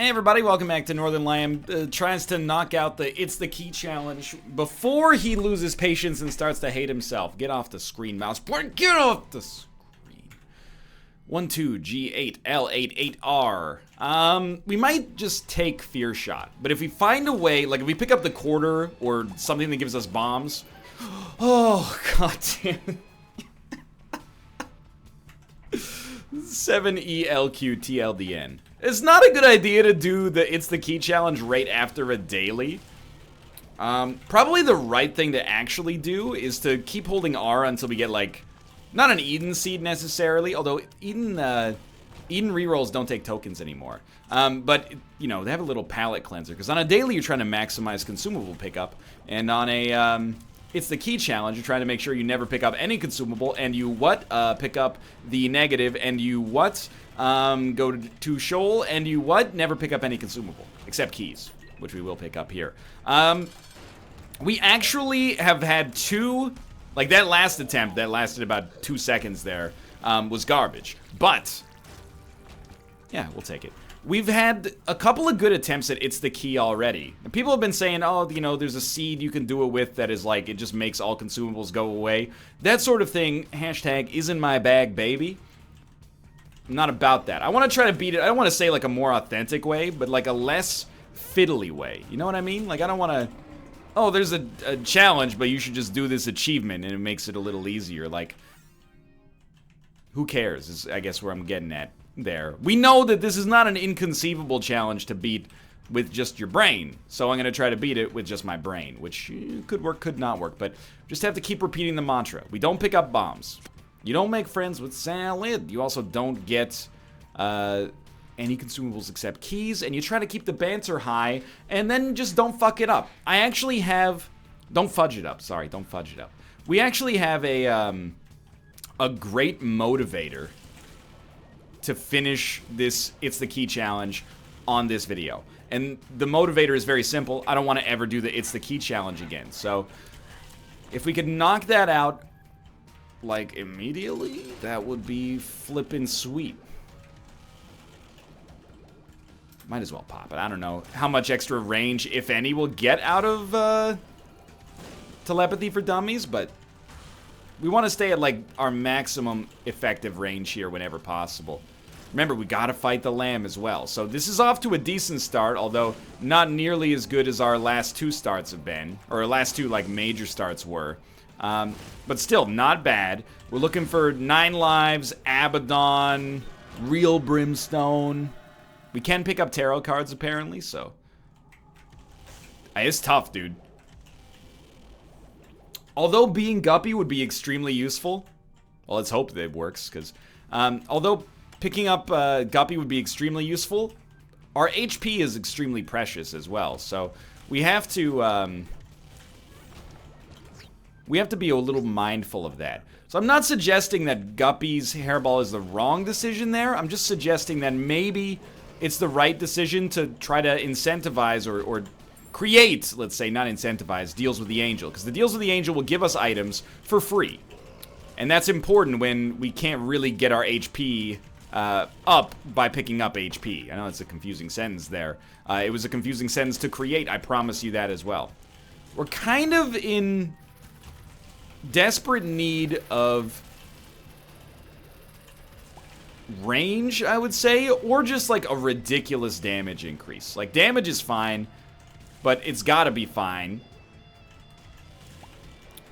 Hey everybody, welcome back to Northernlion. Tries to knock out the It's the Key challenge before he loses patience and starts to hate himself. Get off the screen, mouse. Get off the screen. 12G8L88R. We might just take Fear Shot, but if we find a way, like if we pick up the quarter or something that gives us bombs. Oh, god damn it. 7ELQTLDN. It's not a good idea to do the It's the Key challenge right after a daily. Probably the right thing to actually do is to keep holding R until we get like, not an Eden seed necessarily, although Eden rerolls don't take tokens anymore. But, you know, they have a little palette cleanser, because on a daily you're trying to maximize consumable pickup, and on a It's the Key challenge you're trying to make sure you never pick up any consumable, and you pick up the negative, and you go to Shoal, and you never pick up any consumable, except keys, which we will pick up here. We actually have had two, like that last attempt that lasted about 2 seconds there, was garbage, but yeah, we'll take it. We've had a couple of good attempts at It's the Key already. And people have been saying, oh, you know, there's a seed you can do it with that is like, it just makes all consumables go away. That sort of thing, hashtag isn't my bag, baby. I'm not about that. I want to try to beat it. I don't want to say like a more authentic way, but like a less fiddly way. You know what I mean? Like I don't want to, oh, there's a challenge, but you should just do this achievement and it makes it a little easier. Like, who cares is I guess where I'm getting at. There. We know that this is not an inconceivable challenge to beat with just your brain, so I'm going to try to beat it with just my brain, which could work, could not work, but just have to keep repeating the mantra. We don't pick up bombs. You don't make friends with salad. You also don't get any consumables except keys, and you try to keep the banter high, and then just don't fuck it up. I actually have... Don't fudge it up. Sorry, don't fudge it up. We actually have a great motivator to finish this It's the Key challenge on this video. And the motivator is very simple. I don't want to ever do the It's the Key challenge again. So if we could knock that out like immediately, that would be flippin' sweet. Might as well pop it. I don't know how much extra range, if any, we'll get out of Telepathy for Dummies, but we want to stay at, like, our maximum effective range here whenever possible. Remember, we gotta fight the lamb as well. So this is off to a decent start, although not nearly as good as our last two starts have been. Or our last two, like, major starts were. But still, not bad. We're looking for 9 lives, Abaddon, Real Brimstone. We can pick up tarot cards, apparently, so... It's tough, dude. Although being Guppy would be extremely useful, well, let's hope that it works, because although picking up Guppy would be extremely useful, our HP is extremely precious as well, so we have to be a little mindful of that. So I'm not suggesting that Guppy's Hairball is the wrong decision there, I'm just suggesting that maybe it's the right decision to try to incentivize or create, let's say, not incentivize, deals with the angel. Because the deals with the angel will give us items for free. And that's important when we can't really get our HP up by picking up HP. I know it's a confusing sentence there. It was a confusing sentence to create, I promise you that as well. We're kind of in desperate need of range, I would say, or just like a ridiculous damage increase. Like, damage is fine, but it's gotta be fine.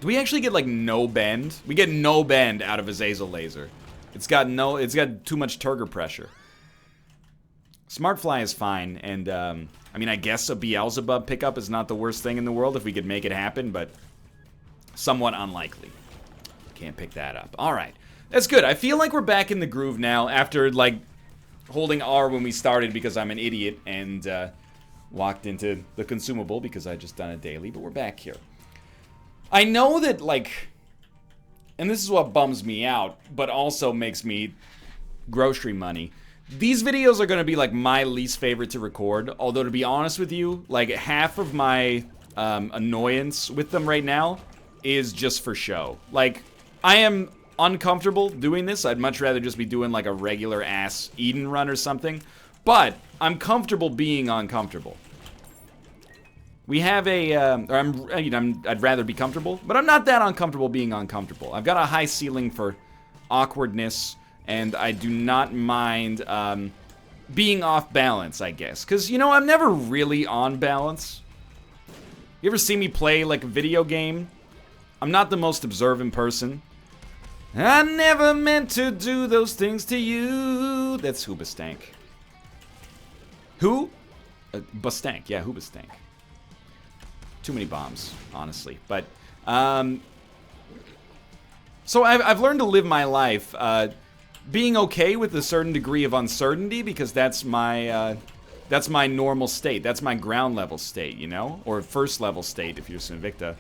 Do we actually get, like, no bend? We get no bend out of Azazel Laser. It's got too much Turger pressure. Smart Fly is fine, and, I mean, I guess a Beelzebub pickup is not the worst thing in the world if we could make it happen, but somewhat unlikely. Can't pick that up. Alright. That's good. I feel like we're back in the groove now after, like, holding R when we started because I'm an idiot and, walked into the consumable because I just done a daily, but we're back here. I know that, like, and this is what bums me out, but also makes me grocery money. These videos are going to be, like, my least favorite to record, although, to be honest with you, like, half of my annoyance with them right now is just for show. Like, I am uncomfortable doing this. I'd much rather just be doing, like, a regular-ass Eden run or something. But I'm comfortable being uncomfortable. We have a, I'd rather be comfortable, but I'm not that uncomfortable being uncomfortable. I've got a high ceiling for awkwardness, and I do not mind being off balance, I guess. Because, you know, I'm never really on balance. You ever see me play like a video game? I'm not the most observant person. I never meant to do those things to you. That's Hoobastank. Who? Bastank. Yeah, Hoobastank. Too many bombs, honestly. But, so I've learned to live my life being okay with a certain degree of uncertainty, because that's my normal state. That's my ground level state, you know? Or first level state if you're Sinvicta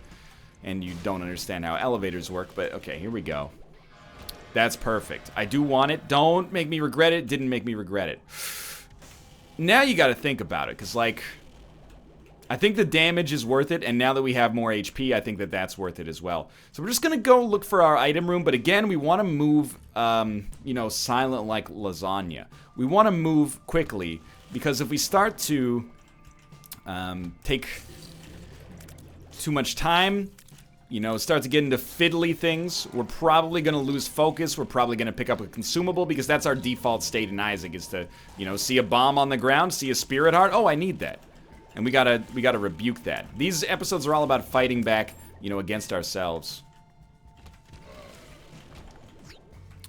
and you don't understand how elevators work. But, okay, here we go. That's perfect. I do want it. Don't make me regret it. Didn't make me regret it. Now you gotta think about it, because, like, I think the damage is worth it, and now that we have more HP, I think that that's worth it as well. So we're just gonna go look for our item room, but again, we want to move, you know, silent like lasagna. We want to move quickly, because if we start to take too much time, you know, start to get into fiddly things, we're probably going to lose focus. We're probably going to pick up a consumable, because that's our default state in Isaac, is to, you know, see a bomb on the ground, see a spirit heart. Oh, I need that. And we gotta rebuke that. These episodes are all about fighting back, you know, against ourselves.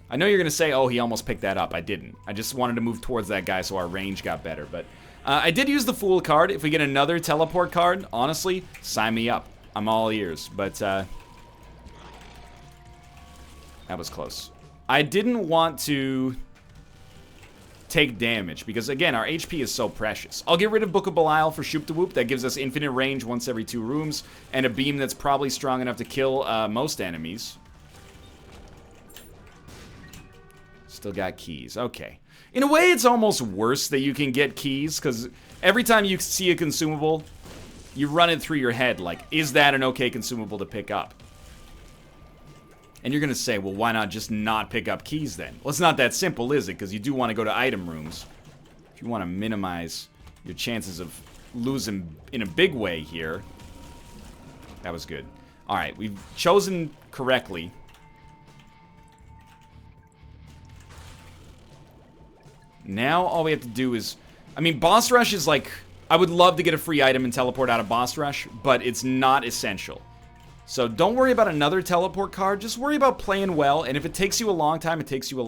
I know you're gonna say, oh, he almost picked that up. I didn't. I just wanted to move towards that guy so our range got better. But I did use the Fool card. If we get another teleport card, honestly, sign me up. I'm all ears. But that was close. I didn't want to take damage, because again, our HP is so precious. I'll get rid of Book of Belial for Shoop da Whoop. That gives us infinite range once every 2 rooms, and a beam that's probably strong enough to kill most enemies. Still got keys. Okay. In a way, it's almost worse that you can get keys, because every time you see a consumable, you run it through your head like, is that an okay consumable to pick up? And you're going to say, well, why not just not pick up keys then? Well, it's not that simple, is it? Because you do want to go to item rooms. If you want to minimize your chances of losing in a big way here. That was good. All right, we've chosen correctly. Now all we have to do is... I mean, Boss Rush is like... I would love to get a free item and teleport out of Boss Rush, but it's not essential. So don't worry about another teleport card. Just worry about playing well. And if it takes you a long time, it takes you a...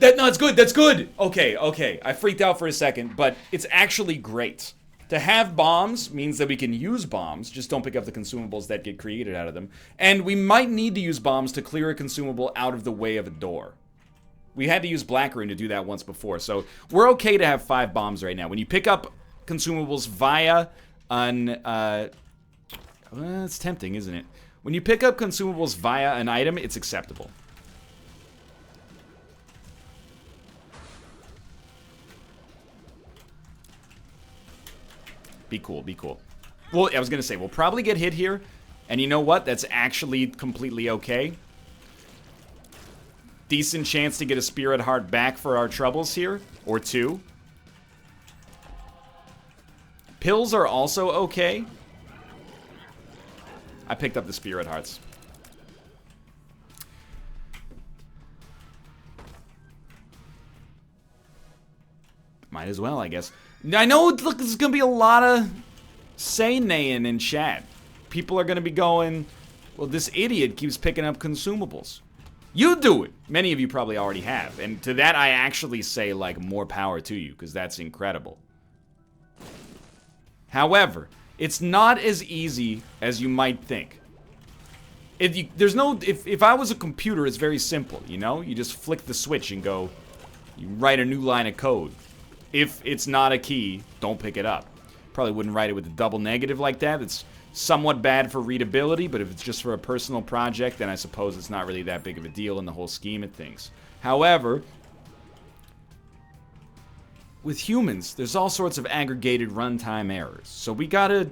No, it's good. That's good. Okay. I freaked out for a second, but it's actually great. To have bombs means that we can use bombs. Just don't pick up the consumables that get created out of them. And we might need to use bombs to clear a consumable out of the way of a door. We had to use Black Rune to do that once before. So we're okay to have 5 bombs right now. When you pick up consumables via an... well, it's tempting, isn't it? When you pick up consumables via an item, it's acceptable. Be cool, be cool. Well, I was gonna say, we'll probably get hit here. And you know what? That's actually completely okay. Decent chance to get a Spirit Heart back for our troubles here. Or 2. Pills are also okay. I picked up the Spirit Hearts. Might as well, I guess. I know, look, there's gonna be a lot of say-naying in chat. People are gonna be going, well, this idiot keeps picking up consumables. You do it! Many of you probably already have. And to that, I actually say, like, more power to you, because that's incredible. However, it's not as easy as you might think. If I was a computer, it's very simple, you know? You just flick the switch and go, you write a new line of code. If it's not a key, don't pick it up. Probably wouldn't write it with a double negative like that. It's somewhat bad for readability, but if it's just for a personal project, then I suppose it's not really that big of a deal in the whole scheme of things. However, with humans, there's all sorts of aggregated runtime errors. So we gotta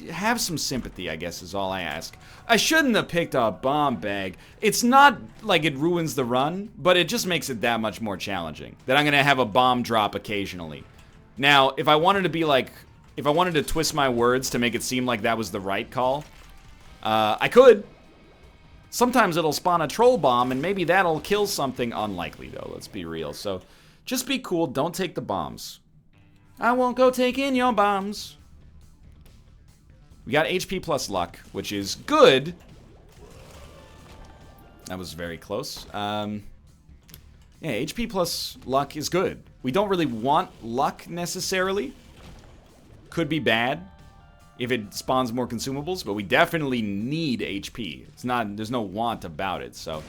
have some sympathy, I guess, is all I ask. I shouldn't have picked up Bomb Bag. It's not like it ruins the run, but it just makes it that much more challenging. That I'm gonna have a bomb drop occasionally. Now, if I wanted to be like, if I wanted to twist my words to make it seem like that was the right call, I could. Sometimes it'll spawn a troll bomb, and maybe that'll kill something. Unlikely, though, let's be real. So, just be cool, don't take the bombs. I won't go taking your bombs. We got HP plus luck, which is good. That was very close. Yeah, HP plus luck is good. We don't really want luck, necessarily. Could be bad if it spawns more consumables, but we definitely need HP. It's not, there's no want about it, so.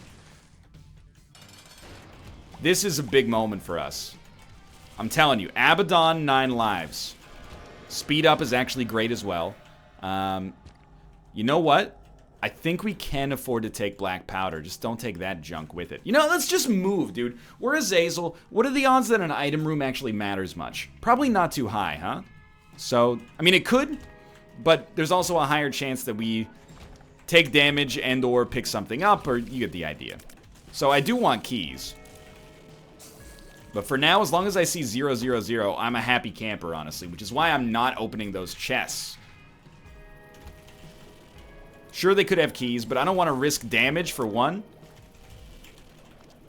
This is a big moment for us. I'm telling you, Abaddon, 9 lives. Speed up is actually great as well. You know what? I think we can afford to take black powder. Just don't take that junk with it. You know, let's just move, dude. We're Azazel. What are the odds that an item room actually matters much? Probably not too high, huh? So, I mean, it could, but there's also a higher chance that we take damage and or pick something up, or you get the idea. So I do want keys. But for now, as long as I see 000, I'm a happy camper, honestly, which is why I'm not opening those chests. Sure, they could have keys, but I don't want to risk damage for one.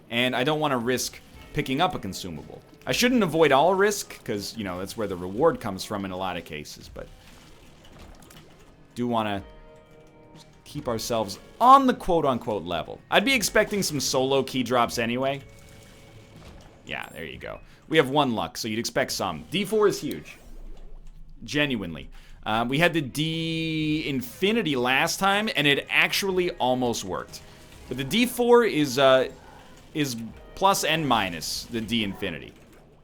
And I don't want to risk picking up a consumable. I shouldn't avoid all risk, because, you know, that's where the reward comes from in a lot of cases, but do want to keep ourselves on the quote-unquote level. I'd be expecting some solo key drops anyway. Yeah, there you go. We have 1 luck, so you'd expect some. D4 is huge. Genuinely. We had the D Infinity last time, and it actually almost worked. But the D4 is plus and minus the D Infinity.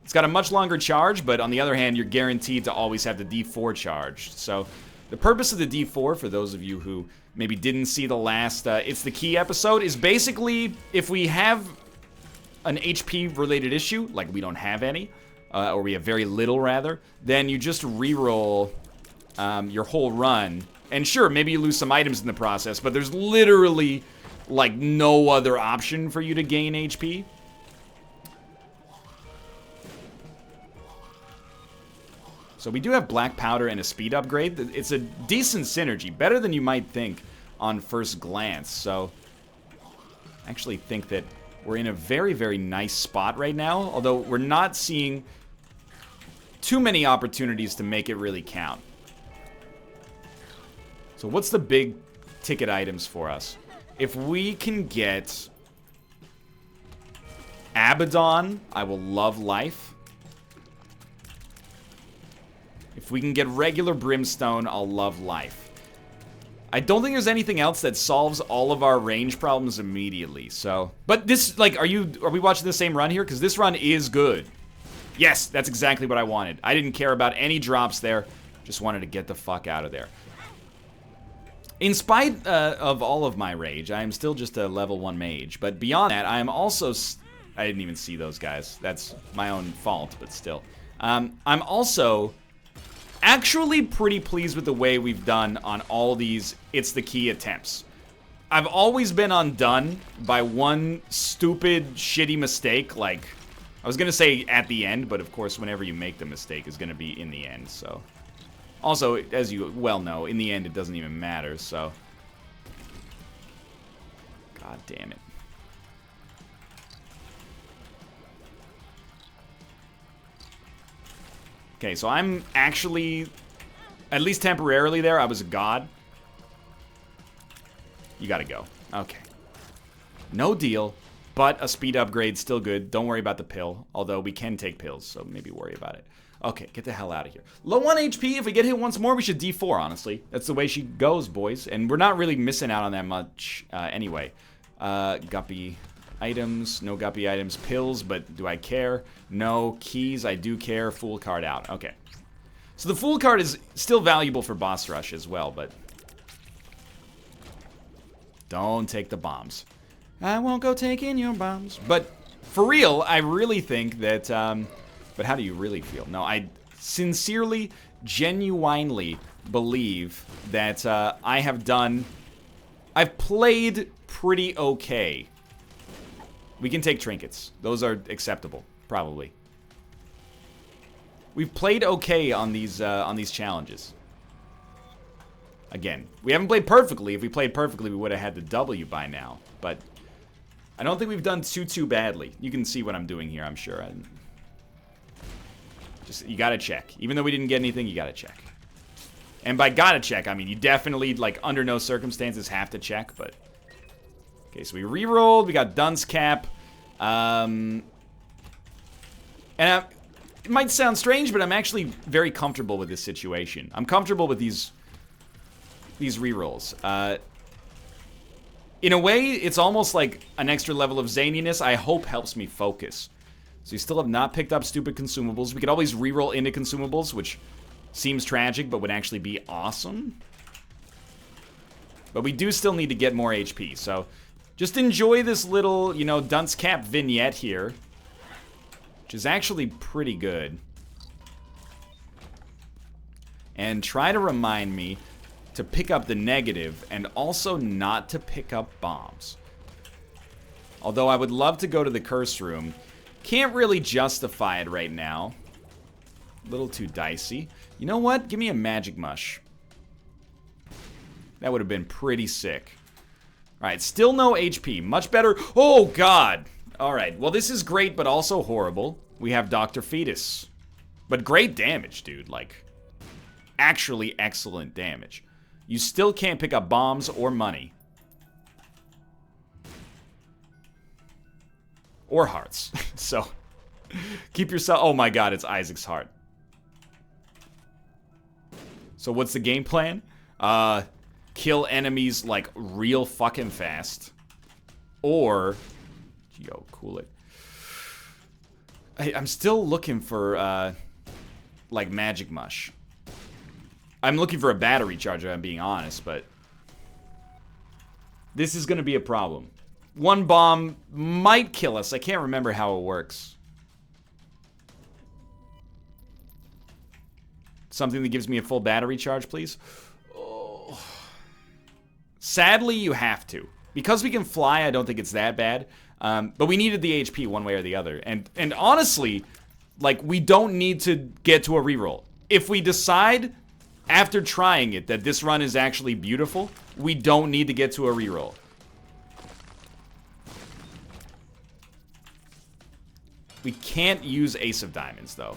It's got a much longer charge, but on the other hand, you're guaranteed to always have the D4 charged. So the purpose of the D4, for those of you who maybe didn't see the last It's the Key episode, is basically if we have an HP-related issue, like we don't have any, or we have very little rather, then you just reroll your whole run. And sure, maybe you lose some items in the process, but there's literally like no other option for you to gain HP. So we do have black powder and a speed upgrade. It's a decent synergy, better than you might think on first glance. So I actually think that we're in a very, very nice spot right now, although we're not seeing too many opportunities to make it really count. So what's the big ticket items for us? If we can get Abaddon, I will love life. If we can get regular Brimstone, I'll love life. I don't think there's anything else that solves all of our range problems immediately, so. But this, like, are we watching the same run here? Because this run is good. Yes, that's exactly what I wanted. I didn't care about any drops there. Just wanted to get the fuck out of there. In spite of all of my rage, I am still just a level 1 mage. But beyond that, I am also... I didn't even see those guys. That's my own fault, but still. I'm also actually pretty pleased with the way we've done on all these It's the Key attempts. I've always been undone by one stupid, shitty mistake. Like, I was going to say at the end, but of course, whenever you make the mistake is going to be in the end, so... Also, as you well know, in the end, it doesn't even matter, so... God damn it. Okay, so I'm actually, at least temporarily there, I was a god. You gotta go. Okay. No deal, but a speed upgrade, still good. Don't worry about the pill, although we can take pills, so maybe worry about it. Okay, get the hell out of here. Low 1 HP, if we get hit once more, we should D4, honestly. That's the way she goes, boys. And we're not really missing out on that much anyway. Guppy items, no guppy items. Pills, but do I care? No. Keys, I do care. Fool card out. Okay. So the Fool card is still valuable for boss rush as well, but... Don't take the bombs. I won't go taking your bombs. But for real, I really think that... But how do you really feel? No, I sincerely, genuinely believe that I've played pretty okay. We can take trinkets. Those are acceptable, probably. We've played okay on these challenges. Again, we haven't played perfectly. If we played perfectly, we would have had the W by now. But I don't think we've done too badly. You can see what I'm doing here, I'm sure. Just, you gotta check. Even though we didn't get anything, you gotta check. And by gotta check, I mean you definitely, like, under no circumstances have to check, but... Okay, so we re-rolled, we got Dunce Cap. It might sound strange, but I'm actually very comfortable with this situation. I'm comfortable with these re-rolls. In a way, it's almost like an extra level of zaniness I hope helps me focus. So you still have not picked up stupid consumables. We could always re-roll into consumables, which seems tragic, but would actually be awesome. But we do still need to get more HP, so just enjoy this little, you know, Dunce Cap vignette here, which is actually pretty good. And try to remind me to pick up the negative and also not to pick up bombs. Although I would love to go to the curse room. Can't really justify it right now. A little too dicey. You know what? Give me a magic mush. That would have been pretty sick. Alright, still no HP. Much better. Oh, God. Alright, well, this is great, but also horrible. We have Dr. Fetus. But great damage, dude. Like, actually excellent damage. You still can't pick up bombs or money. Or hearts. So, keep yourself... Oh my God, it's Isaac's heart. So what's the game plan? Kill enemies, like, real fucking fast. Or... Yo, cool it. I'm still looking for, like, magic mush. I'm looking for a battery charger, I'm being honest, but... This is gonna be a problem. One bomb might kill us. I can't remember how it works. Something that gives me a full battery charge, please. Oh. Sadly, you have to. Because we can fly, I don't think it's that bad. But we needed the HP one way or the other. And honestly, like, we don't need to get to a reroll. If we decide, after trying it, that this run is actually beautiful, we don't need to get to a reroll. We can't use Ace of Diamonds, though.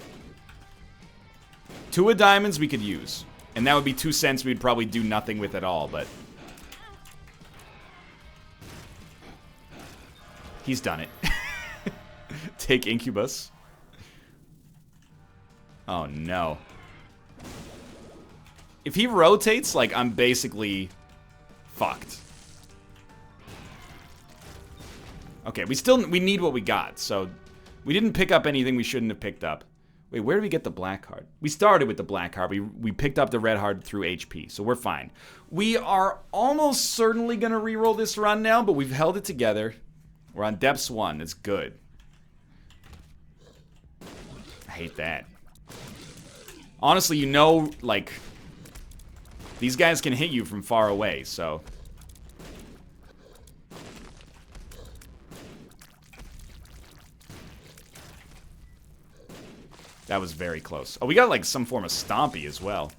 2 of Diamonds we could use. And that would be 2 cents we'd probably do nothing with at all, but... He's done it. Take Incubus. Oh, no. If he rotates, like, I'm basically fucked. Okay, we need what we got, so... We didn't pick up anything we shouldn't have picked up. Wait, where did we get the black card? We started with the black card. We picked up the red card through HP, so we're fine. We are almost certainly going to reroll this run now, but we've held it together. We're on Depths 1. It's good. I hate that. Honestly, you know, like... These guys can hit you from far away, so... That was very close. Oh, we got, like, some form of Stompy as well.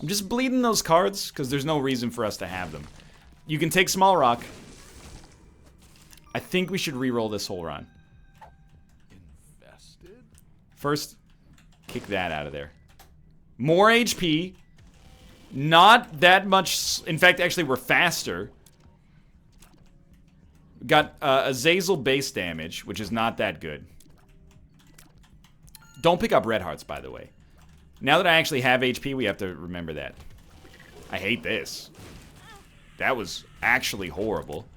I'm just bleeding those cards, because there's no reason for us to have them. You can take Small Rock. I think we should re-roll this whole run. First, kick that out of there. More HP. Not that much... In fact, actually, we're faster. Got Azazel base damage, which is not that good. Don't pick up red hearts, by the way. Now that I actually have HP, we have to remember that. I hate this. That was actually horrible.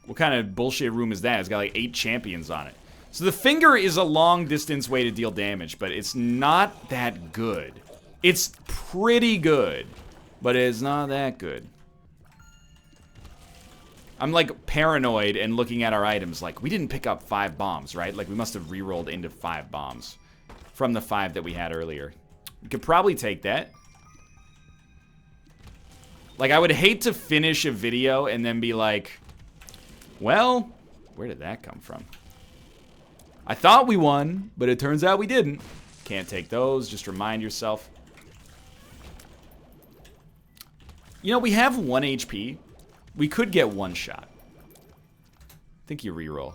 What kind of bullshit room is that? It's got like 8 champions on it. So the finger is a long distance way to deal damage, but it's not that good. It's pretty good, but it's not that good. I'm like paranoid and looking at our items like, we didn't pick up 5 bombs, right? Like we must have re-rolled into 5 bombs from the 5 that we had earlier. We could probably take that. Like I would hate to finish a video and then be like, well, where did that come from? I thought we won, but it turns out we didn't. Can't take those. Just remind yourself. You know, we have 1 HP. We could get 1 shot. I think you reroll.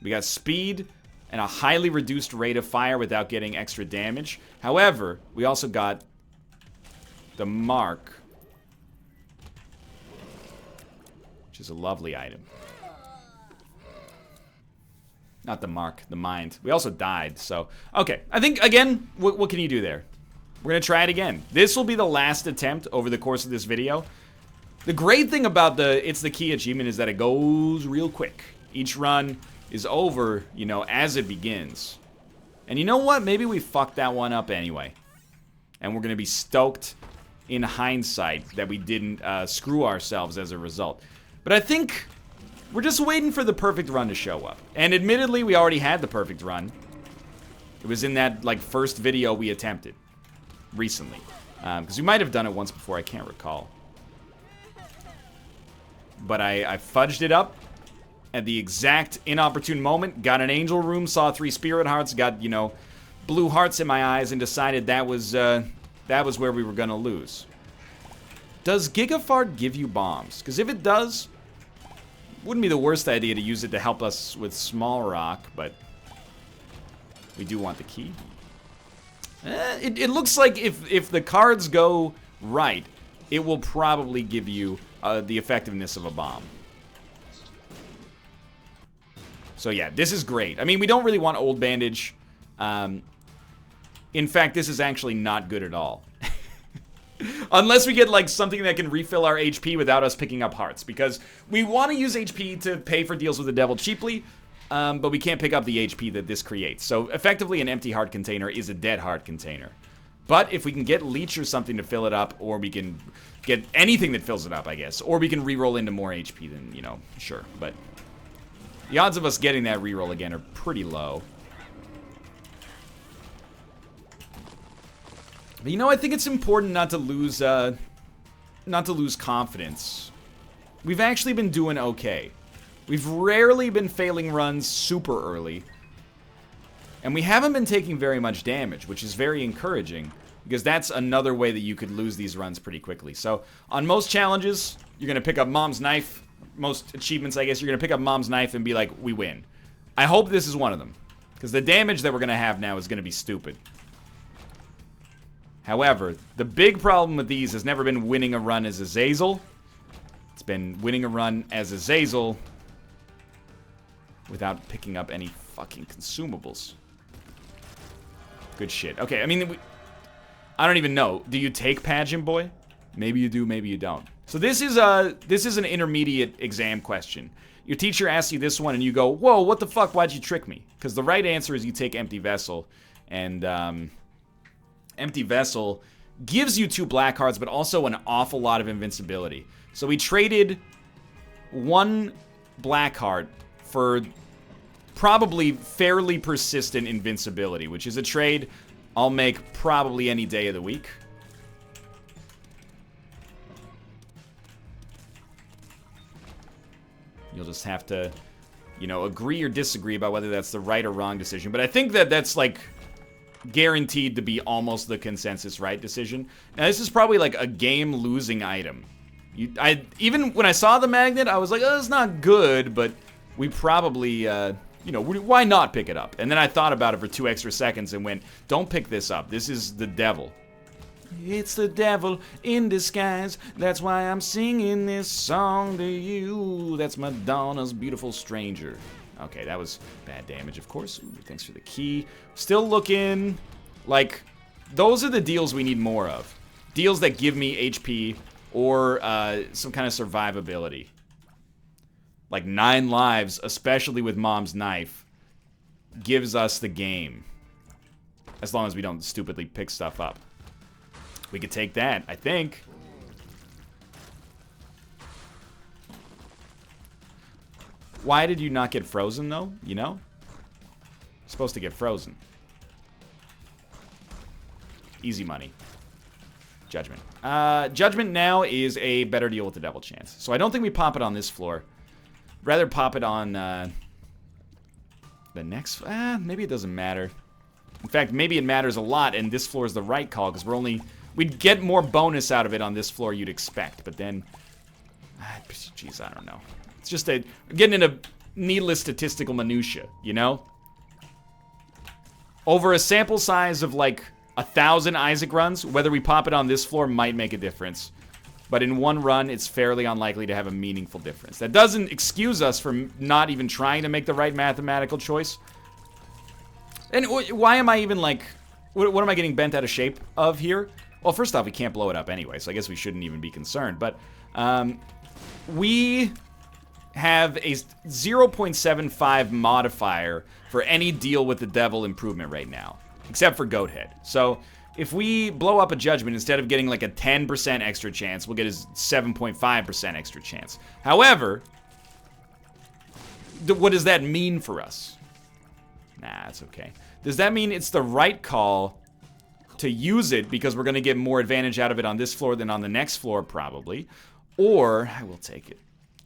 We got speed and a highly reduced rate of fire without getting extra damage. However, we also got the mark, which is a lovely item. Not the mark, the mind. We also died, so... Okay, I think, again, what can you do there? We're gonna try it again. This will be the last attempt over the course of this video. The great thing about the It's the Key achievement is that it goes real quick. Each run is over, you know, as it begins. And you know what? Maybe we fucked that one up anyway. And we're gonna be stoked in hindsight that we didn't screw ourselves as a result. But I think... we're just waiting for the perfect run to show up. And admittedly, we already had the perfect run. It was in that, like, first video we attempted. Recently. Because we might have done it once before, I can't recall. But I fudged it up at the exact inopportune moment. Got an angel room, saw 3 spirit hearts, got, you know, blue hearts in my eyes, and decided that was where we were gonna lose. Does Gigafart give you bombs? Because if it does... wouldn't be the worst idea to use it to help us with small rock, but we do want the key. It looks like if the cards go right, it will probably give you the effectiveness of a bomb. So yeah, this is great. I mean, we don't really want old bandage. In fact, this is actually not good at all. Unless we get, like, something that can refill our HP without us picking up hearts. Because we want to use HP to pay for deals with the devil cheaply, but we can't pick up the HP that this creates. So, effectively, an empty heart container is a dead heart container. But if we can get leech or something to fill it up, or we can get anything that fills it up, I guess. Or we can reroll into more HP, then, you know, sure. But the odds of us getting that reroll again are pretty low. But, you know, I think it's important not to lose confidence. We've actually been doing okay. We've rarely been failing runs super early. And we haven't been taking very much damage, which is very encouraging. Because that's another way that you could lose these runs pretty quickly. So, on most challenges, you're going to pick up Mom's Knife. Most achievements, I guess, you're going to pick up Mom's Knife and be like, we win. I hope this is one of them. Because the damage that we're going to have now is going to be stupid. However, the big problem with these has never been winning a run as Azazel. It's been winning a run as Azazel without picking up any fucking consumables. Good shit. Okay, I mean, I don't even know. Do you take Pageant Boy? Maybe you do, maybe you don't. So this is an intermediate exam question. Your teacher asks you this one and you go, whoa, what the fuck, why'd you trick me? Because the right answer is you take Empty Vessel. And, Empty Vessel gives you 2 black cards, but also an awful lot of invincibility. So we traded 1 black card for probably fairly persistent invincibility, which is a trade I'll make probably any day of the week. You'll just have to, you know, agree or disagree about whether that's the right or wrong decision. But I think that that's, like, guaranteed to be almost the consensus right decision. Now, this is probably like a game-losing item. Even when I saw the magnet, I was like, oh, it's not good, but we probably, you know, why not pick it up? And then I thought about it for 2 extra seconds and went, don't pick this up. This is the devil. It's the devil in disguise. That's why I'm singing this song to you. That's Madonna's Beautiful Stranger. Okay, that was bad damage, of course. Ooh, thanks for the key. Still looking like those are the deals we need more of. Deals that give me HP or some kind of survivability. Like 9 lives, especially with Mom's Knife, gives us the game. As long as we don't stupidly pick stuff up. We could take that, I think. Why did you not get frozen, though? You know? You're supposed to get frozen. Easy money. Judgment. Judgment now is a better deal with the devil chance. So I don't think we pop it on this floor. Rather pop it on The next... maybe it doesn't matter. In fact, maybe it matters a lot, and this floor is the right call, because we're only... We'd get more bonus out of it on this floor you'd expect, but then... Jeez, I don't know. It's just getting into needless statistical minutia, you know? Over a sample size of, like, 1,000 Isaac runs, whether we pop it on this floor might make a difference. But in one run, it's fairly unlikely to have a meaningful difference. That doesn't excuse us from not even trying to make the right mathematical choice. And why am I even, like... What am I getting bent out of shape of here? Well, first off, we can't blow it up anyway, so I guess we shouldn't even be concerned. But, we have a 0.75 modifier for any deal with the devil improvement right now. Except for Goathead. So... If we blow up a judgment, instead of getting like a 10% extra chance, we'll get a 7.5% extra chance. However, what does that mean for us? Nah, it's okay. Does that mean it's the right call to use it because we're going to get more advantage out of it on this floor than on the next floor, probably? Or, I will take it,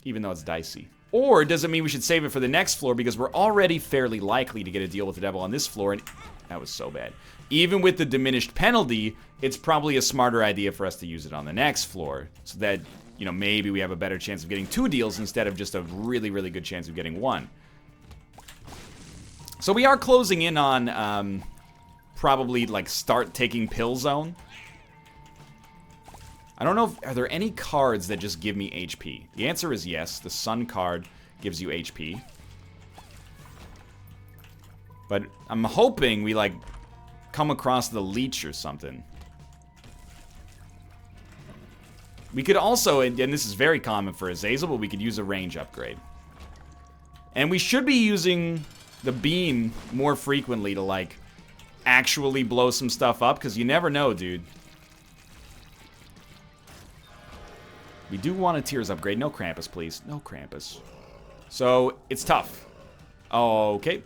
even though it's dicey. Or does it mean we should save it for the next floor because we're already fairly likely to get a deal with the devil on this floor? And that was so bad. Even with the diminished penalty, it's probably a smarter idea for us to use it on the next floor. So that, you know, maybe we have a better chance of getting 2 deals instead of just a really, really good chance of getting 1. So we are closing in on probably, like, start taking pill zone. I don't know are there any cards that just give me HP? The answer is yes. The Sun card gives you HP. But I'm hoping we, like, come across the Leech or something. We could also, and this is very common for Azazel, but we could use a range upgrade. And we should be using the beam more frequently to, like, actually blow some stuff up, because you never know, dude. We do want a Tears upgrade. No Krampus, please. No Krampus. So, it's tough. Okay.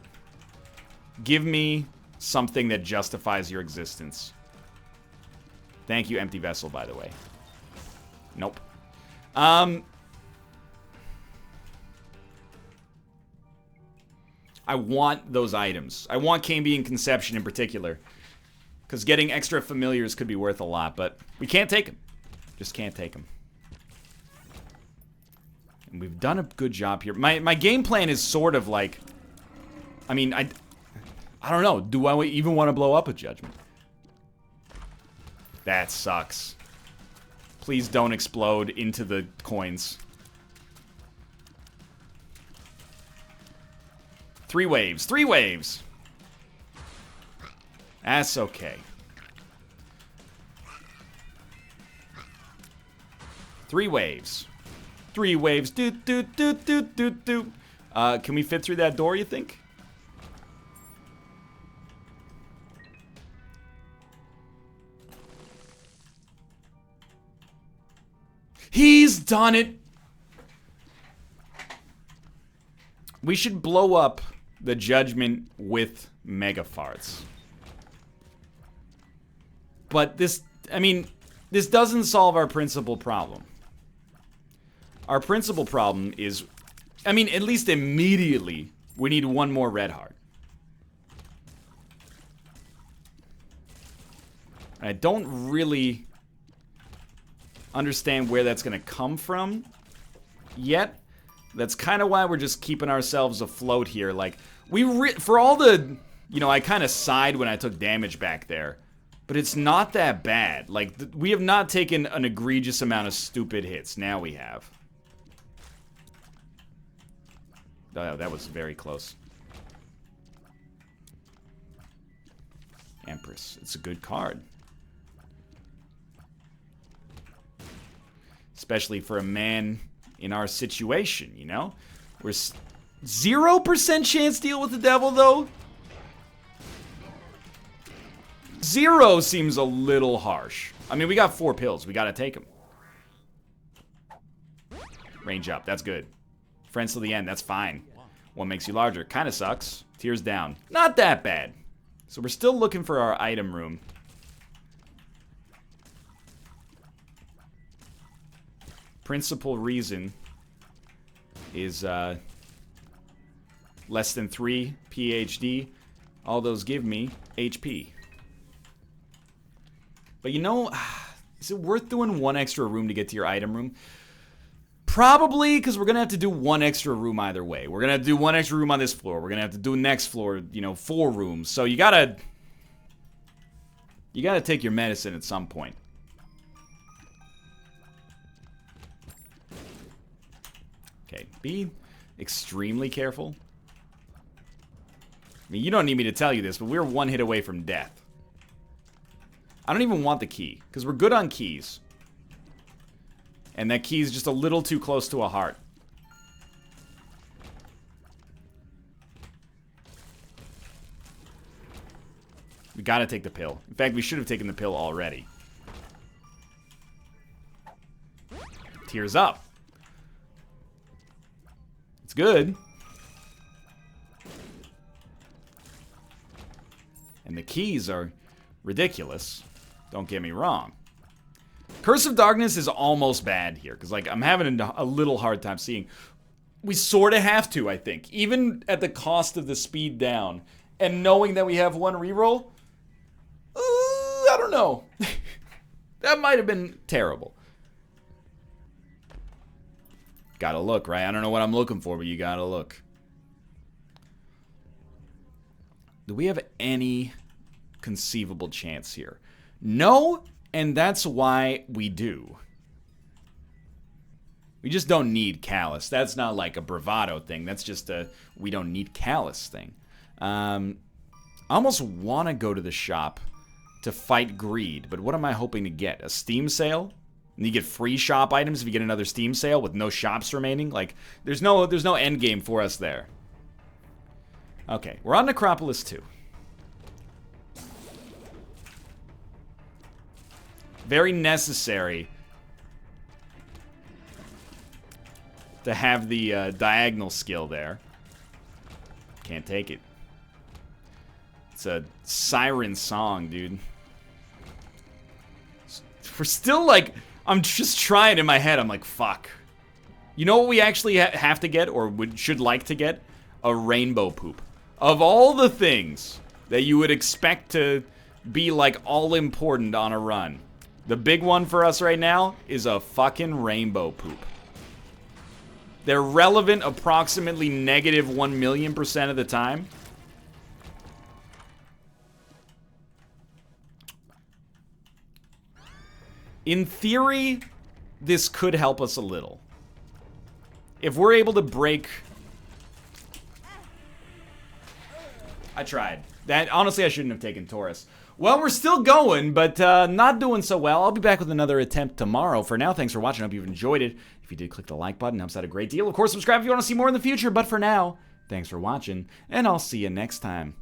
Give me something that justifies your existence. Thank you, Empty Vessel, by the way. Nope. I want those items. I want Cambion Conception in particular. Because getting extra familiars could be worth a lot, but we can't take them. Just can't take them. And we've done a good job here. My game plan is sort of like... I mean, I don't know. Do I even want to blow up a judgment? That sucks. Please don't explode into the coins. 3 waves. 3 waves. That's okay. 3 waves. 3 waves. Do, do, do, do, do, do. Can we fit through that door, you think? He's done it! We should blow up the judgment with Mega Farts. But this, I mean, this doesn't solve our principal problem. Our principal problem is, I mean, at least immediately, we need 1 more red heart. I don't really understand where that's going to come from yet. That's kind of why we're just keeping ourselves afloat here. Like, for all the, you know, I kind of sighed when I took damage back there. But it's not that bad. Like, we have not taken an egregious amount of stupid hits. Now we have. Oh, that was very close. Empress. It's a good card. Especially for a man in our situation, you know? We're 0% chance deal with the devil, though? 0 seems a little harsh. I mean, we got 4 pills. We gotta take them. Range up. That's good. Friends till the end. That's fine. What makes you larger? Kinda sucks. Tears down. Not that bad. So we're still looking for our item room. Principal reason is, Less than 3 PhD. All those give me HP. But you know, is it worth doing one extra room to get to your item room? Probably, because we're going to have to do one extra room either way. We're going to have to do one extra room on this floor. We're going to have to do next floor, you know, 4 rooms. So you gotta take your medicine at some point. Okay, be extremely careful. I mean, you don't need me to tell you this, but we're 1 hit away from death. I don't even want the key, because we're good on keys. And that key is just a little too close to a heart. We gotta take the pill. In fact, we should have taken the pill already. Tears up. It's good. And the keys are ridiculous. Don't get me wrong. Curse of Darkness is almost bad here, because, like, I'm having a little hard time seeing. We sort of have to, I think. Even at the cost of the speed down, and knowing that we have 1 reroll, I don't know. That might have been terrible. Gotta look, right? I don't know what I'm looking for, but you gotta look. Do we have any conceivable chance here? No, and that's why we do. We just don't need Callus. That's not like a bravado thing. That's just a we don't need Callus thing. I almost want to go to the shop to fight greed, but what am I hoping to get? A Steam sale? And you get free shop items if you get another Steam sale with no shops remaining? Like, there's no end game for us there. Okay, we're on Necropolis 2. Very necessary to have the diagonal skill there. Can't take it. It's a siren song, dude. We're still like, I'm just trying in my head. I'm like, fuck. You know what we actually have to get, or should like to get? A rainbow poop. Of all the things that you would expect to be like all important on a run, the big one for us right now is a fucking rainbow poop. They're relevant approximately negative 1,000,000% of the time. In theory, this could help us a little. If we're able to break... I tried. That honestly, I shouldn't have taken Taurus. Well, we're still going, but not doing so well. I'll be back with another attempt tomorrow. For now, thanks for watching. I hope you've enjoyed it. If you did, click the like button. It helps out a great deal. Of course, subscribe if you want to see more in the future. But for now, thanks for watching, and I'll see you next time.